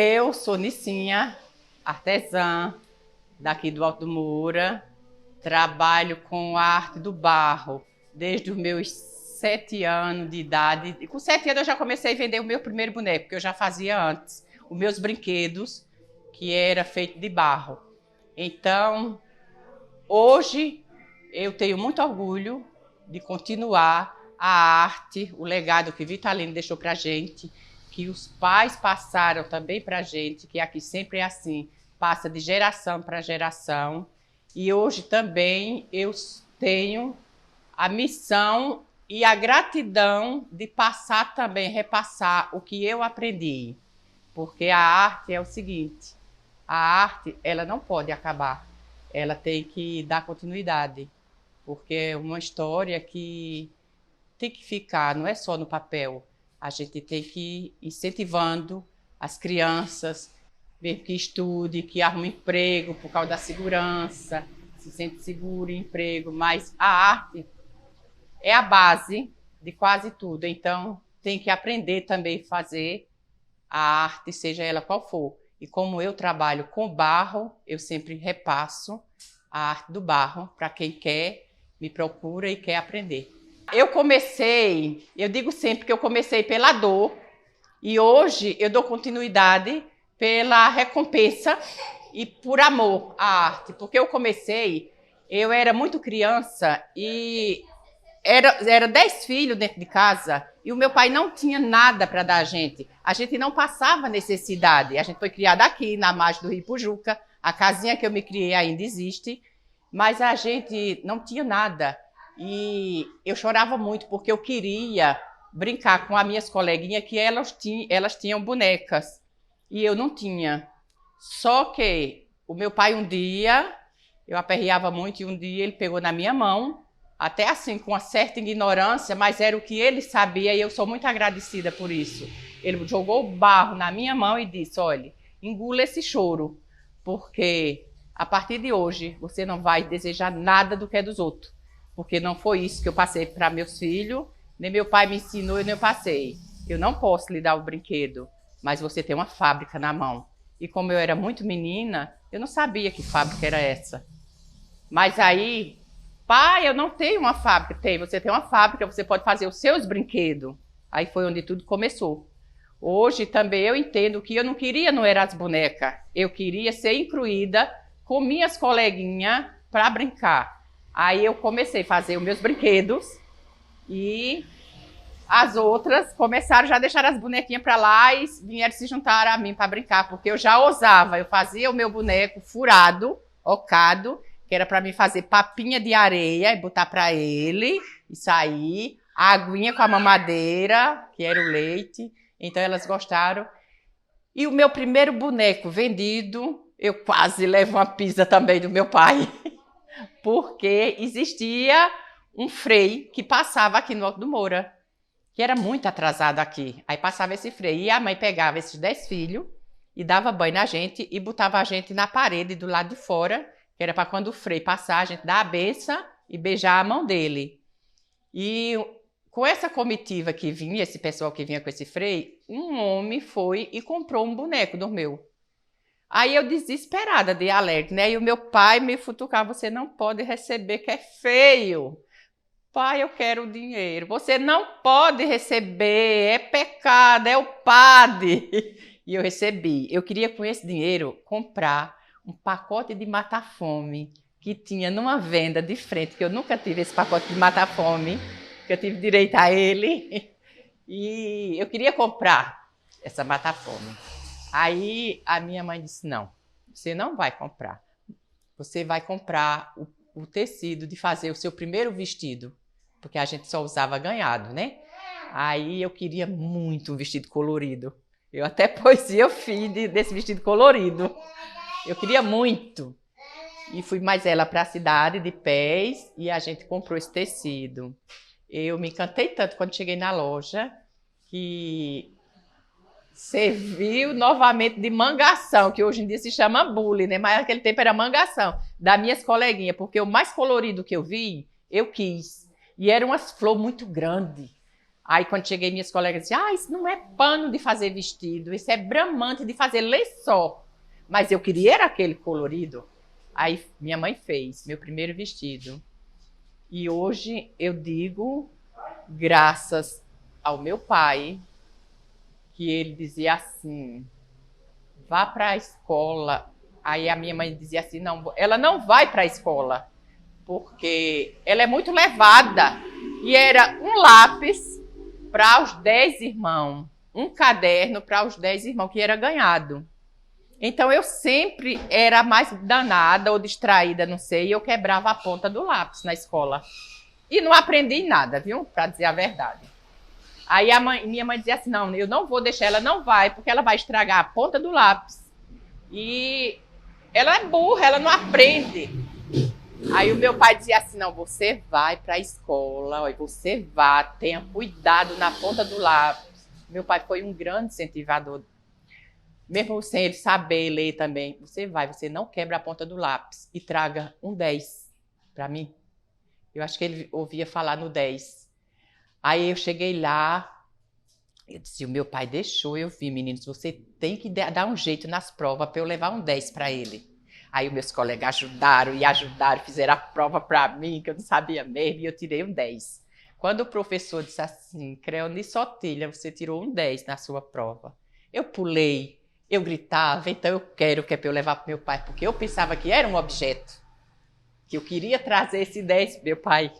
Eu sou Nicinha, artesã daqui do Alto do Moura. Trabalho com a arte do barro desde os meus 7 anos de idade. E com 7 anos eu já comecei a vender o meu primeiro boneco, porque eu já fazia antes os meus brinquedos, que era feito de barro. Então, hoje eu tenho muito orgulho de continuar a arte, o legado que Vitalino deixou para a gente, que os pais passaram também para a gente, que aqui sempre é assim, passa de geração para geração. E hoje também eu tenho a missão e a gratidão de passar também, repassar o que eu aprendi. Porque a arte é o seguinte, a arte ela não pode acabar, ela tem que dar continuidade. Porque é uma história que tem que ficar, não é só no papel. A gente tem que ir incentivando as crianças, ver que estude, que arrume emprego por causa da segurança, se sente seguro em emprego. Mas a arte é a base de quase tudo. Então, tem que aprender também a fazer a arte, seja ela qual for. E como eu trabalho com barro, eu sempre repasso a arte do barro para quem quer, me procura e quer aprender. Eu digo sempre que eu comecei pela dor e hoje eu dou continuidade pela recompensa e por amor à arte. Porque eu era muito criança e era 10 filhos dentro de casa e o meu pai não tinha nada para dar a gente. A gente não passava necessidade. A gente foi criada aqui, na margem do Rio Pujuca. A casinha que eu me criei ainda existe, mas a gente não tinha nada. E eu chorava muito porque eu queria brincar com as minhas coleguinhas que elas tinham bonecas e eu não tinha. Só que o meu pai eu aperreava muito e um dia ele pegou na minha mão, até assim com uma certa ignorância, mas era o que ele sabia e eu sou muito agradecida por isso. Ele jogou o barro na minha mão e disse, olha, engula esse choro, porque a partir de hoje você não vai desejar nada do que é dos outros. Porque não foi isso que eu passei para meus filhos, nem meu pai me ensinou e nem eu passei. Eu não posso lhe dar o brinquedo, mas você tem uma fábrica na mão. E como eu era muito menina, eu não sabia que fábrica era essa. Mas aí, pai, eu não tenho uma fábrica. Você tem uma fábrica, você pode fazer os seus brinquedos. Aí foi onde tudo começou. Hoje também eu entendo que eu não queria, não era as bonecas. Eu queria ser incluída com minhas coleguinhas para brincar. Aí eu comecei a fazer os meus brinquedos e as outras começaram já a deixar as bonequinhas para lá e vieram se juntar a mim para brincar, porque eu já ousava, eu fazia o meu boneco furado, ocado, que era para mim fazer papinha de areia e botar para ele e sair, a aguinha com a mamadeira, que era o leite, então elas gostaram. E o meu primeiro boneco vendido, eu quase levo uma pisa também do meu pai. Porque existia um freio que passava aqui no Alto do Moura, que era muito atrasado aqui. Aí passava esse freio e a mãe pegava esses 10 filhos e dava banho na gente e botava a gente na parede do lado de fora, que era para quando o freio passar, a gente dar a benção e beijar a mão dele. E com essa comitiva que vinha, esse pessoal que vinha com esse freio, um homem foi e comprou um boneco do meu. Aí eu desesperada, dei alerta, né? E o meu pai me futucava, você não pode receber, que é feio. Pai, eu quero o dinheiro. Você não pode receber, é pecado, é o padre. E eu recebi. Eu queria com esse dinheiro comprar um pacote de mata-fome que tinha numa venda de frente, que eu nunca tive esse pacote de mata-fome, que eu tive direito a ele. E eu queria comprar essa mata-fome. Aí a minha mãe disse, não, você não vai comprar. Você vai comprar o tecido de fazer o seu primeiro vestido, porque a gente só usava ganhado, né? Aí eu queria muito um vestido colorido. Eu até poesia eu fiz desse vestido colorido. Eu queria muito. E fui mais ela para a cidade de pés e a gente comprou esse tecido. Eu me encantei tanto quando cheguei na loja que serviu novamente de mangação, que hoje em dia se chama bule, né? Mas naquele tempo era mangação, das minhas coleguinhas, porque o mais colorido que eu vi, eu quis. E eram umas flores muito grandes. Aí, quando cheguei, minhas colegas diziam, isso não é pano de fazer vestido, isso é bramante de fazer lençol. Mas eu queria era aquele colorido. Aí, minha mãe fez meu primeiro vestido. E hoje eu digo, graças ao meu pai, que ele dizia assim, vá para a escola. Aí a minha mãe dizia assim, não, ela não vai para a escola, porque ela é muito levada. E era um lápis para os 10 irmãos, um caderno para os 10 irmãos, que era ganhado. Então eu sempre era mais danada ou distraída, não sei, e eu quebrava a ponta do lápis na escola. E não aprendi nada, viu? Para dizer a verdade. Aí minha mãe dizia assim, não, eu não vou deixar, ela não vai, porque ela vai estragar a ponta do lápis. E ela é burra, ela não aprende. Aí o meu pai dizia assim, não, você vai para a escola, você vá, tenha cuidado na ponta do lápis. Meu pai foi um grande incentivador. Mesmo sem ele saber ler também, você vai, você não quebra a ponta do lápis e traga um 10 para mim. Eu acho que ele ouvia falar no 10. Aí eu cheguei lá, eu disse, o meu pai deixou eu vir, meninos, você tem que dar um jeito nas provas para eu levar um 10 para ele. Aí meus colegas ajudaram, fizeram a prova para mim, que eu não sabia mesmo, e eu tirei um 10. Quando o professor disse assim, Creone Sotilha, você tirou um 10 na sua prova. Eu pulei, eu gritava, então eu quero que é para eu levar para meu pai, porque eu pensava que era um objeto, que eu queria trazer esse 10 para meu pai.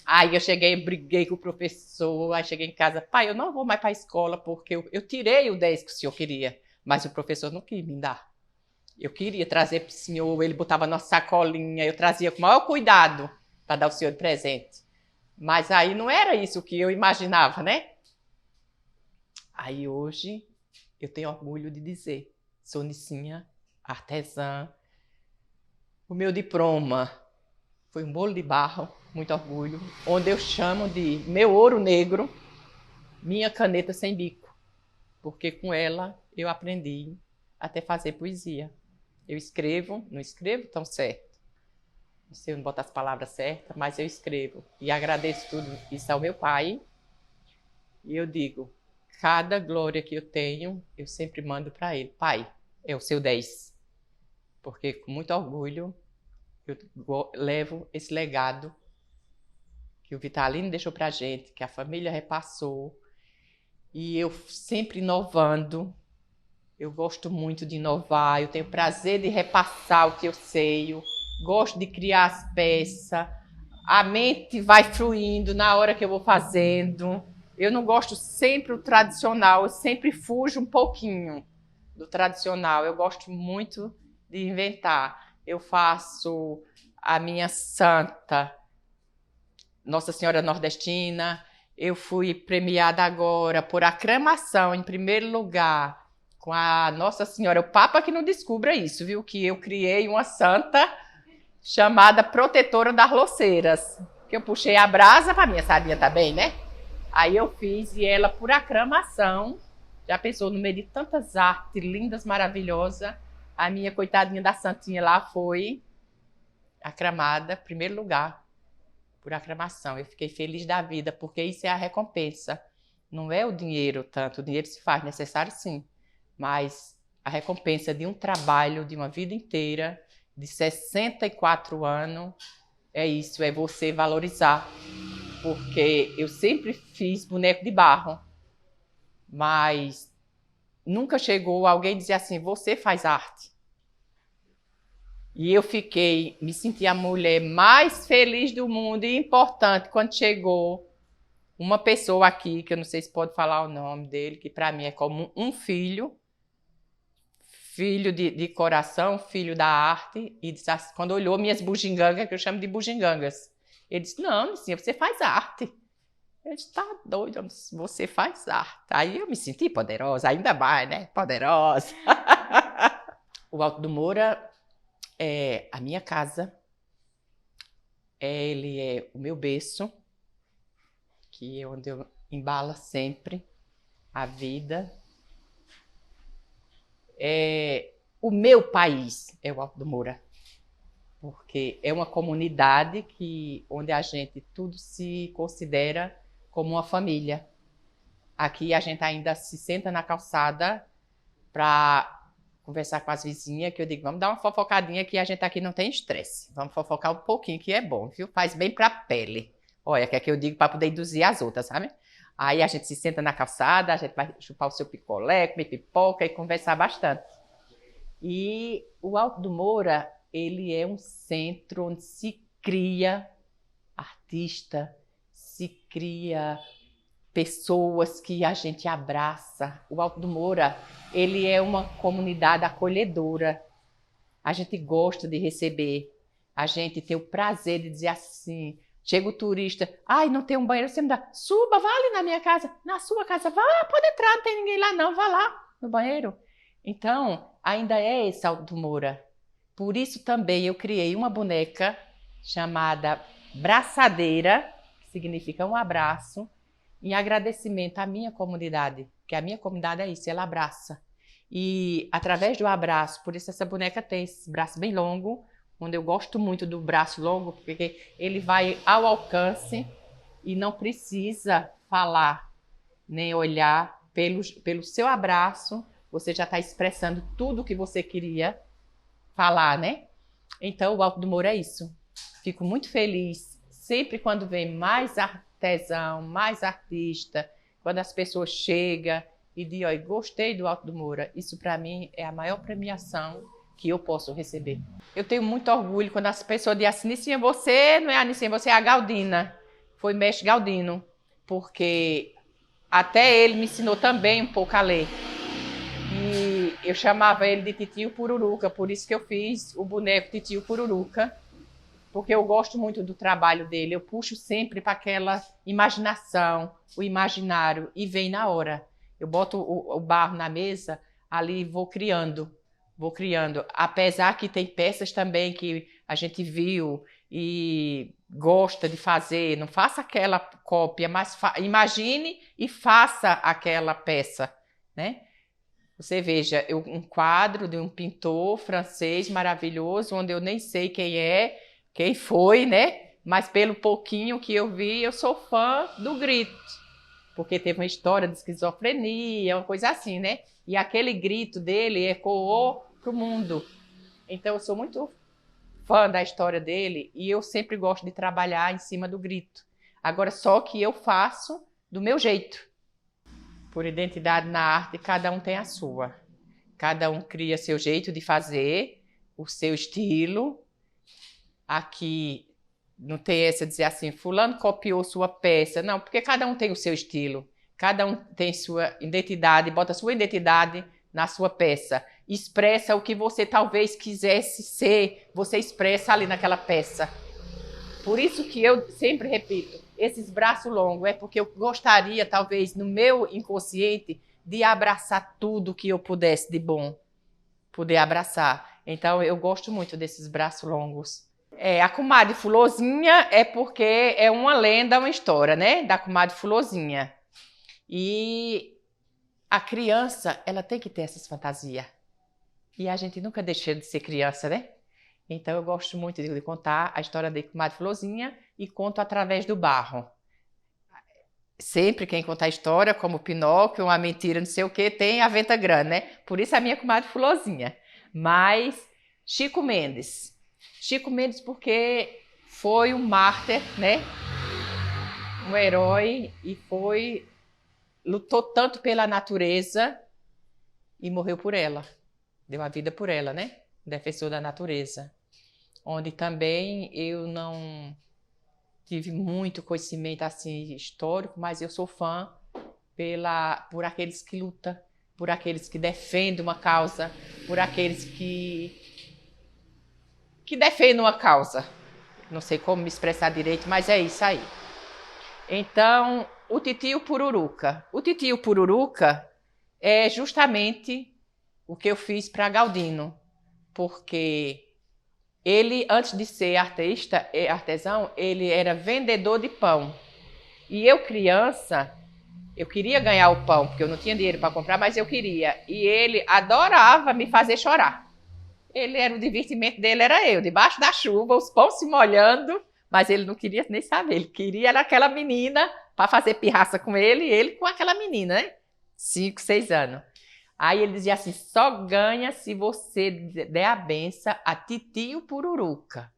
Aí eu cheguei, briguei com o professor, aí cheguei em casa, pai, eu não vou mais para a escola, porque eu tirei o 10 que o senhor queria, mas o professor não quis me dar. Eu queria trazer para o senhor, ele botava na sacolinha, eu trazia com o maior cuidado para dar ao senhor de presente. Mas aí não era isso que eu imaginava, né? Aí hoje eu tenho orgulho de dizer, sou Nicinha, artesã. O meu diploma foi um bolo de barro, muito orgulho, onde eu chamo de meu ouro negro, minha caneta sem bico, porque com ela eu aprendi até fazer poesia. Eu escrevo, não escrevo tão certo, não sei botar as palavras certas, mas eu escrevo. E agradeço tudo isso ao meu pai. E eu digo, cada glória que eu tenho, eu sempre mando para ele. Pai, é o seu 10. Porque com muito orgulho eu levo esse legado que o Vitalino deixou para a gente, que a família repassou. E eu sempre inovando. Eu gosto muito de inovar, eu tenho prazer de repassar o que eu sei, eu gosto de criar as peças, a mente vai fluindo na hora que eu vou fazendo. Eu não gosto sempre do tradicional, eu sempre fujo um pouquinho do tradicional. Eu gosto muito de inventar. Eu faço a minha santa, Nossa Senhora Nordestina. Eu fui premiada agora por aclamação, em primeiro lugar, com a Nossa Senhora, o Papa que não descubra isso, viu? Que eu criei uma santa chamada Protetora das Louceiras. Que eu puxei a brasa para minha sardinha também, né? Aí eu fiz e ela, por aclamação, já pensou, no meio de tantas artes lindas, maravilhosas, a minha coitadinha da santinha lá foi aclamada, primeiro lugar, por aclamação. Eu fiquei feliz da vida, porque isso é a recompensa. Não é o dinheiro tanto, o dinheiro se faz necessário sim, mas a recompensa de um trabalho de uma vida inteira, de 64 anos, é isso, é você valorizar. Porque eu sempre fiz boneco de barro, mas nunca chegou alguém dizer assim, você faz arte. E eu me senti a mulher mais feliz do mundo e importante quando chegou uma pessoa aqui, que eu não sei se pode falar o nome dele, que para mim é como um filho, filho de coração, filho da arte, e disse assim, quando olhou minhas bugigangas, que eu chamo de bugigangas, ele disse, não, Nicinha, você faz arte. Eu disse, tá doido, você faz arte. Aí eu me senti poderosa, ainda mais, né? Poderosa. O Alto do Moura é a minha casa, ele é o meu berço, que é onde eu embalo sempre a vida. O meu país é o Alto do Moura, porque é uma comunidade onde a gente tudo se considera como uma família. Aqui a gente ainda se senta na calçada para conversar com as vizinhas, que eu digo, vamos dar uma fofocadinha que a gente aqui não tem estresse. Vamos fofocar um pouquinho, que é bom, viu? Faz bem para a pele. Olha, que é que eu digo para poder induzir as outras, sabe? Aí a gente se senta na calçada, a gente vai chupar o seu picolé, comer pipoca e conversar bastante. E o Alto do Moura, ele é um centro onde se cria artista, se cria pessoas que a gente abraça. O Alto do Moura, ele é uma comunidade acolhedora. A gente gosta de receber. A gente tem o prazer de dizer assim, chega o turista, ai, não tem um banheiro, você me dá, suba, vá ali na minha casa, na sua casa, vá, pode entrar, não tem ninguém lá não, vá lá no banheiro. Então, ainda é esse Alto do Moura. Por isso também eu criei uma boneca chamada Braçadeira, que significa um abraço, em agradecimento à minha comunidade, que a minha comunidade é isso, ela abraça. E através do abraço, por isso essa boneca tem esse braço bem longo, onde eu gosto muito do braço longo, porque ele vai ao alcance e não precisa falar, nem olhar. Pelo seu abraço, você já está expressando tudo o que você queria falar, né? Então, o Alto do Moura é isso. Fico muito feliz sempre quando vem mais artesão, mais artista, quando as pessoas chegam e dizem, olha, gostei do Alto do Moura. Isso, para mim, é a maior premiação que eu posso receber. Eu tenho muito orgulho quando as pessoas dizem assim, Nicinha, você não é a Nicinha, você é a Galdina. Foi mestre Galdino, porque até ele me ensinou também um pouco a ler. E eu chamava ele de Titio Pururuca, por isso que eu fiz o boneco Titio Pururuca, porque eu gosto muito do trabalho dele. Eu puxo sempre para aquela imaginação, o imaginário, e vem na hora. Eu boto o barro na mesa, ali vou criando. Apesar que tem peças também que a gente viu e gosta de fazer, não faça aquela cópia, mas imagine e faça aquela peça, né? Você veja, um quadro de um pintor francês maravilhoso, onde eu nem sei quem foi, né? Mas pelo pouquinho que eu vi, eu sou fã do Grito, porque teve uma história de esquizofrenia, uma coisa assim, né? E aquele grito dele ecoou para o mundo. Então, eu sou muito fã da história dele e eu sempre gosto de trabalhar em cima do grito. Agora, só que eu faço do meu jeito. Por identidade na arte, cada um tem a sua. Cada um cria seu jeito de fazer, o seu estilo. Aqui não tem essa de dizer assim, fulano copiou sua peça. Não, porque cada um tem o seu estilo. Cada um tem sua identidade, bota sua identidade na sua peça. Expressa o que você talvez quisesse ser, você expressa ali naquela peça. Por isso que eu sempre repito, esses braços longos é porque eu gostaria, talvez, no meu inconsciente, de abraçar tudo que eu pudesse de bom, poder abraçar. Então, eu gosto muito desses braços longos. A comadre Fulozinha é porque é uma lenda, uma história, né? Da comadre Fulozinha. E a criança, ela tem que ter essas fantasias. E a gente nunca deixa de ser criança, né? Então, eu gosto muito de contar a história da comadre Fulozinha e conto através do barro. Sempre quem conta a história, como Pinóquio, uma mentira, não sei o quê, tem a venta grande, né? Por isso a minha comadre Fulozinha. Mas Chico Mendes. Chico Mendes porque foi um mártir, né? Um herói e lutou tanto pela natureza e morreu por ela. Deu a vida por ela, né? Defensor da natureza. Onde também eu não tive muito conhecimento assim histórico, mas eu sou fã por aqueles que lutam, por aqueles que defendem uma causa, por aqueles que defendem uma causa. Não sei como me expressar direito, mas é isso aí. Então, o Titio Pururuca. O Titio Pururuca é justamente o que eu fiz para Galdino, porque ele, antes de ser artesão, ele era vendedor de pão. E eu, criança, eu queria ganhar o pão, porque eu não tinha dinheiro para comprar, mas eu queria. E ele adorava me fazer chorar. Ele era o divertimento dele, era eu, debaixo da chuva, os pães se molhando, mas ele não queria nem saber, ele queria era aquela menina para fazer pirraça com ele, e ele com aquela menina, né? 5, 6 anos. Aí ele dizia assim, só ganha se você der a benção a titio Pururuca.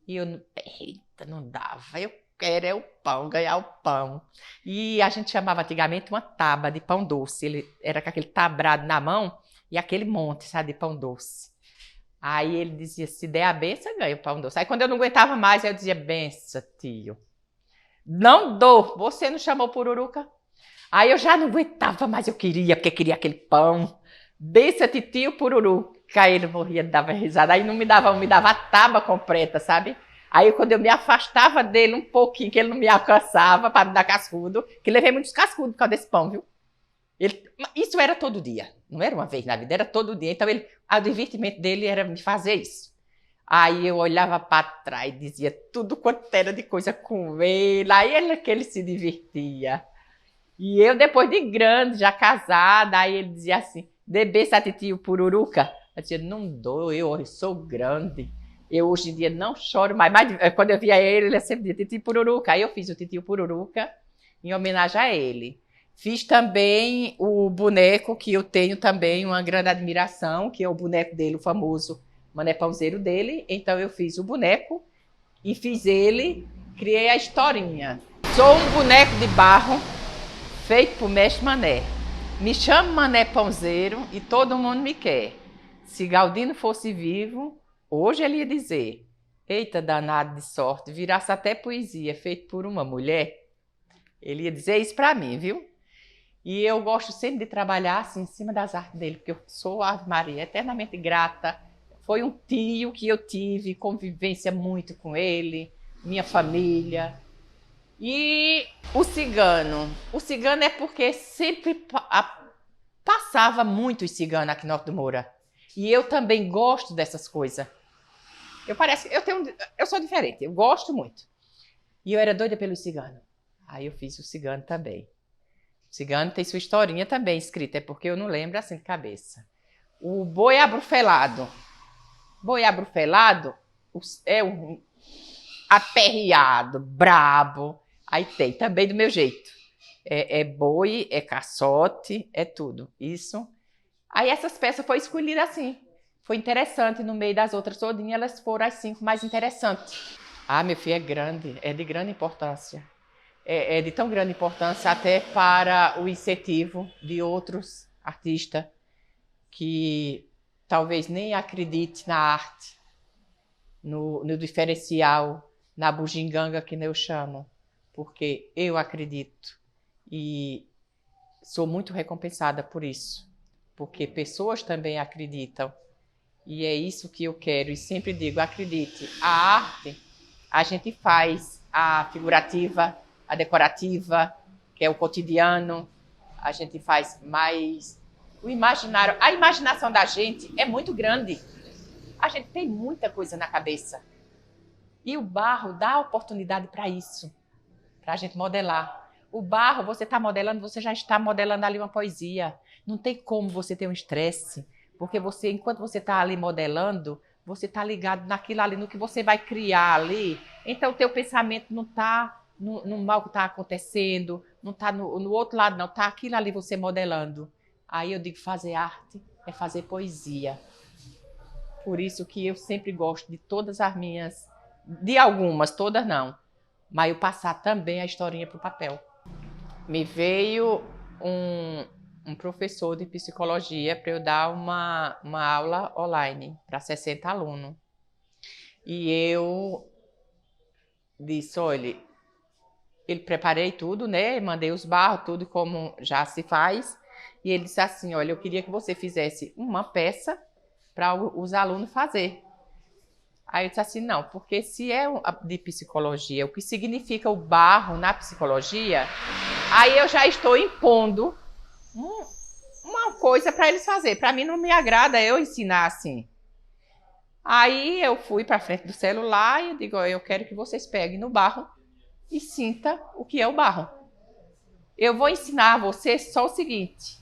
E eu, eita, não dava, eu quero é o pão, ganhar o pão. E a gente chamava antigamente uma tábua de pão doce, ele era com aquele tabrado na mão e aquele monte, sabe, de pão doce. Aí ele dizia, se der a benção, ganha o pão doce. Aí quando eu não aguentava mais, eu dizia, benção, tio. Não dou, você não chamou Pururuca? Aí eu já não aguentava mais, eu queria, porque queria aquele pão. Benção, titio Pururuca. Aí ele morria, dava risada. Aí não me dava a tábua completa, sabe? Aí quando eu me afastava dele um pouquinho, que ele não me alcançava para me dar cascudo, que levei muitos cascudos por causa desse pão, viu? Isso era todo dia, não era uma vez na vida, era todo dia. Então o divertimento dele era me fazer isso. Aí eu olhava para trás e dizia tudo quanto era de coisa com ele. Aí que ele se divertia. E eu, depois de grande, já casada, aí ele dizia assim, bebê essa titio Pururuca. Eu dizia, não dou, eu sou grande. Eu hoje em dia não choro mais. Mas quando eu via ele sempre dizia titio Pururuca. Aí eu fiz o titio Pururuca em homenagem a ele. Fiz também o boneco, que eu tenho também uma grande admiração, que é o boneco dele, o famoso Mané Pãozeiro dele. Então eu fiz o boneco e fiz ele, criei a historinha. Sou um boneco de barro feito por mestre Mané. Me chamo Mané Pãozeiro e todo mundo me quer. Se Galdino fosse vivo, hoje ele ia dizer, eita danado de sorte, virasse até poesia feito por uma mulher. Ele ia dizer isso para mim, viu? E eu gosto sempre de trabalhar assim, em cima das artes dele, porque eu sou, Ave Maria, eternamente grata. Foi um tio que eu tive convivência muito com ele, minha família. E o cigano é porque sempre passava muitos ciganos aqui no Alto do Moura. E eu também gosto dessas coisas. Eu sou diferente, eu gosto muito. E eu era doida pelo cigano. Aí eu fiz o cigano também. O cigano tem sua historinha também escrita, é porque eu não lembro assim de cabeça. O boi abrufelado. Boi abrufelado é um aperreado, brabo. Aí tem também do meu jeito. É boi, é caçote, é tudo. Isso. Aí essas peças foram escolhidas assim. Foi interessante, no meio das outras todinhas, elas foram as 5 mais interessantes. Ah, meu filho, é grande, é de grande importância. É de tão grande importância até para o incentivo de outros artistas que talvez nem acreditem na arte, no diferencial, na bugiganga que eu chamo, porque eu acredito e sou muito recompensada por isso, porque pessoas também acreditam e é isso que eu quero e sempre digo, acredite, a arte a gente faz, a figurativa, a decorativa, que é o cotidiano, a gente faz mais o imaginário. A imaginação da gente é muito grande. A gente tem muita coisa na cabeça. E o barro dá oportunidade para isso, para a gente modelar. O barro, você está modelando, você já está modelando ali uma poesia. Não tem como você ter um estresse, porque você, enquanto você está ali modelando, você está ligado naquilo ali, no que você vai criar ali. Então, o teu pensamento não está no mal que está acontecendo, não está no outro lado, não. Está aquilo ali você modelando. Aí eu digo, fazer arte é fazer poesia. Por isso que eu sempre gosto de todas as minhas, de algumas, todas não, mas eu passar também a historinha para o papel. Me veio um professor de psicologia para eu dar uma aula online para 60 alunos. E eu disse, olha, ele preparei tudo, né? Mandei os barros, tudo como já se faz. E ele disse assim, olha, eu queria que você fizesse uma peça para os alunos fazer. Aí eu disse assim, não, porque se é de psicologia, o que significa o barro na psicologia, aí eu já estou impondo uma coisa para eles fazerem. Para mim não me agrada eu ensinar assim. Aí eu fui para frente do celular e digo, eu quero que vocês peguem no barro e sinta o que é o barro. Eu vou ensinar a você só o seguinte,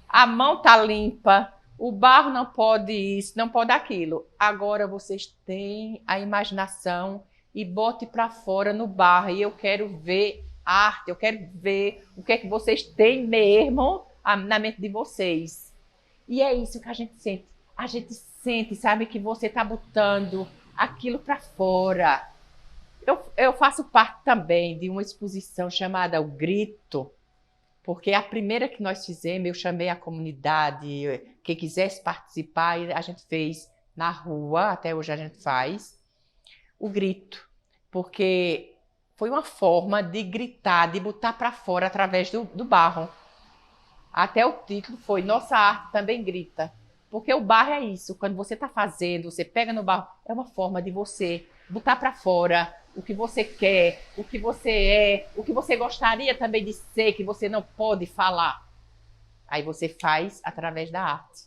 a mão tá limpa, O barro não pode isso, não pode aquilo. Agora vocês têm a imaginação e bote para fora no barro. E eu quero ver arte, eu quero ver o que é que vocês têm mesmo na mente de vocês. E é isso que a gente sente. A gente sente, sabe, que você está botando aquilo para fora. Eu faço parte também de uma exposição chamada O Grito, porque a primeira que nós fizemos, eu chamei a comunidade, quem quisesse participar, e a gente fez na rua, até hoje a gente faz, o grito, porque foi uma forma de gritar, de botar para fora através do barro. Até o título foi Nossa Arte Também Grita, porque o barro é isso, quando você está fazendo, você pega no barro, é uma forma de você botar para fora o que você quer, o que você é, o que você gostaria também de ser, que você não pode falar. Aí você faz através da arte.